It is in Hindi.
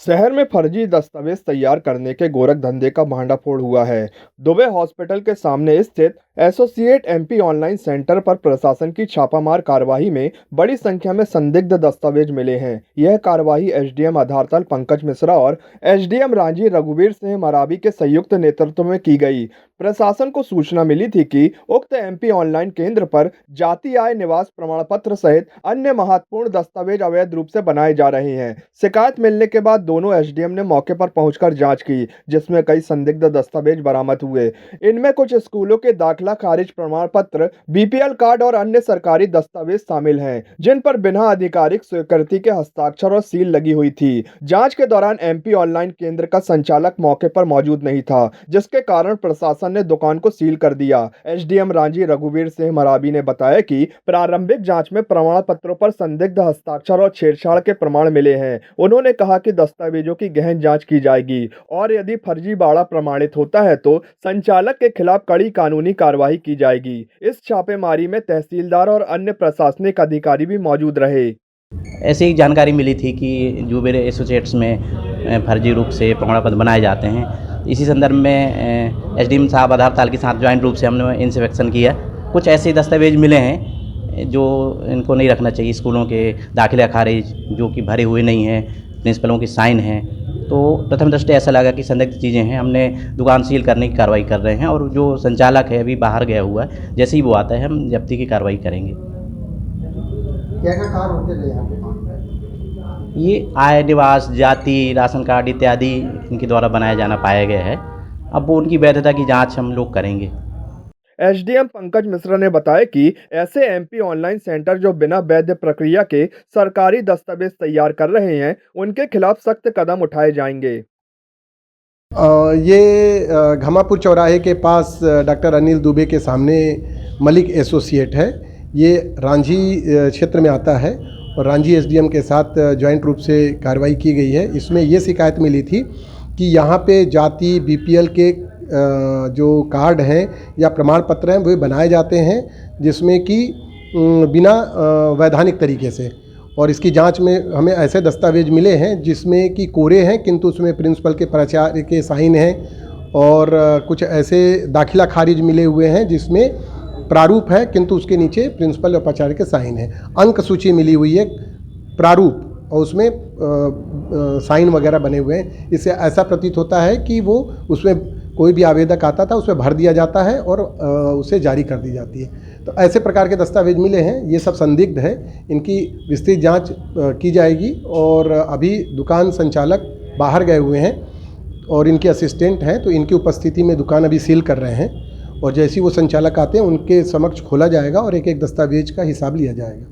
शहर में फर्जी दस्तावेज तैयार करने के गोरख धंधे का भांडाफोड़ हुआ है। दुबे हॉस्पिटल के सामने स्थित एसोसिएट एमपी ऑनलाइन सेंटर पर प्रशासन की छापामार कार्रवाई में बड़ी संख्या में संदिग्ध दस्तावेज मिले हैं। यह कार्रवाई एसडीएम आधारताल पंकज मिश्रा और एसडीएम रांची रघुवीर सिंह मरावी के संयुक्त नेतृत्व में की गई। प्रशासन को सूचना मिली थी कि उक्त एमपी ऑनलाइन केंद्र पर जाति आय निवास प्रमाण पत्र सहित अन्य महत्वपूर्ण दस्तावेज अवैध रूप से बनाए जा रहे हैं। शिकायत मिलने के बाद दोनों एसडीएम ने मौके पर पहुंचकर जांच की, जिसमें कई संदिग्ध दस्तावेज बरामद हुए। इनमें कुछ स्कूलों के दाखिला खारिज प्रमाण पत्र, बीपीएल कार्ड और अन्य सरकारी दस्तावेज शामिल हैं, जिन पर बिना आधिकारिक स्वीकृति के हस्ताक्षर और सील लगी हुई थी। जांच के दौरान एमपी ऑनलाइन केंद्र का संचालक मौके पर मौजूद नहीं था, जिसके कारण प्रशासन ने दुकान को सील कर दिया। एसडीएम रांची रघुवीर सिंह मरावी ने बताया कि प्रारंभिक जांच में प्रमाण पत्रों पर संदिग्ध हस्ताक्षर और छेड़छाड़ के प्रमाण मिले हैं। उन्होंने कहा कि दस्तावेजों की गहन जांच की जाएगी और यदि फर्जीवाड़ा प्रमाणित होता है तो संचालक के खिलाफ कड़ी कानूनी कार्रवाई की जाएगी। इस छापेमारी में तहसीलदार और अन्य प्रशासनिक अधिकारी भी मौजूद रहे। ऐसी ही जानकारी मिली थी कि जुबेर एसोसिएट्स में फर्जी रूप से प्रमाण पत्र बनाए जाते हैं। इसी संदर्भ में एसडीएम साहब आधारताल के साथ ज्वाइंट रूप से हमने इंस्पेक्शन किया। कुछ ऐसे दस्तावेज मिले हैं जो इनको नहीं रखना चाहिए। स्कूलों के दाखिला खारिज जो कि भरे हुए नहीं हैं, प्रिंसिपलों की साइन हैं। तो प्रथम दृष्टया ऐसा लगा कि संदिग्ध चीज़ें हैं। हमने दुकान सील करने की कार्रवाई कर रहे हैं और जो संचालक है अभी बाहर गया हुआ है, जैसे ही वो आता है हम जब्ती की कार्रवाई करेंगे। क्या कार्य होते थे यहाँ पे? ये आय निवास, जाति, राशन कार्ड इत्यादि इनके द्वारा बनाया जाना पाया गया है। अब वो उनकी वैधता की जांच हम लोग करेंगे। एसडीएम पंकज मिश्रा ने बताया कि ऐसे एमपी ऑनलाइन सेंटर जो बिना वैध प्रक्रिया के सरकारी दस्तावेज तैयार कर रहे हैं, उनके खिलाफ सख्त कदम उठाए जाएंगे। ये घमापुर चौराहे के पास डॉक्टर अनिल दुबे के सामने मलिक एसोसिएट है। ये रांझी क्षेत्र में आता है और रांझी एसडीएम के साथ जॉइंट रूप से कार्रवाई की गई है। इसमें ये शिकायत मिली थी कि यहाँ पे जाति, बीपीएल के जो कार्ड हैं या प्रमाण पत्र हैं वो बनाए जाते हैं, जिसमें कि बिना वैधानिक तरीके से। और इसकी जांच में हमें ऐसे दस्तावेज मिले हैं जिसमें कि कोरे हैं, किंतु उसमें प्रिंसिपल के प्राचार्य के साइन हैं। और कुछ ऐसे दाखिला खारिज मिले हुए हैं जिसमें प्रारूप है, किंतु उसके नीचे प्रिंसिपल और प्राचार्य के साइन हैं। अंक सूची मिली हुई है प्रारूप, और उसमें साइन वगैरह बने हुए हैं। इससे ऐसा प्रतीत होता है कि वो उसमें कोई भी आवेदक आता था उसमें भर दिया जाता है और उसे जारी कर दी जाती है। तो ऐसे प्रकार के दस्तावेज मिले हैं। ये सब संदिग्ध है, इनकी विस्तृत जांच की जाएगी। और अभी दुकान संचालक बाहर गए हुए हैं और इनके असिस्टेंट हैं, तो इनकी उपस्थिति में दुकान अभी सील कर रहे हैं। और जैसे ही वो संचालक आते हैं उनके समक्ष खोला जाएगा और एक एक दस्तावेज का हिसाब लिया जाएगा।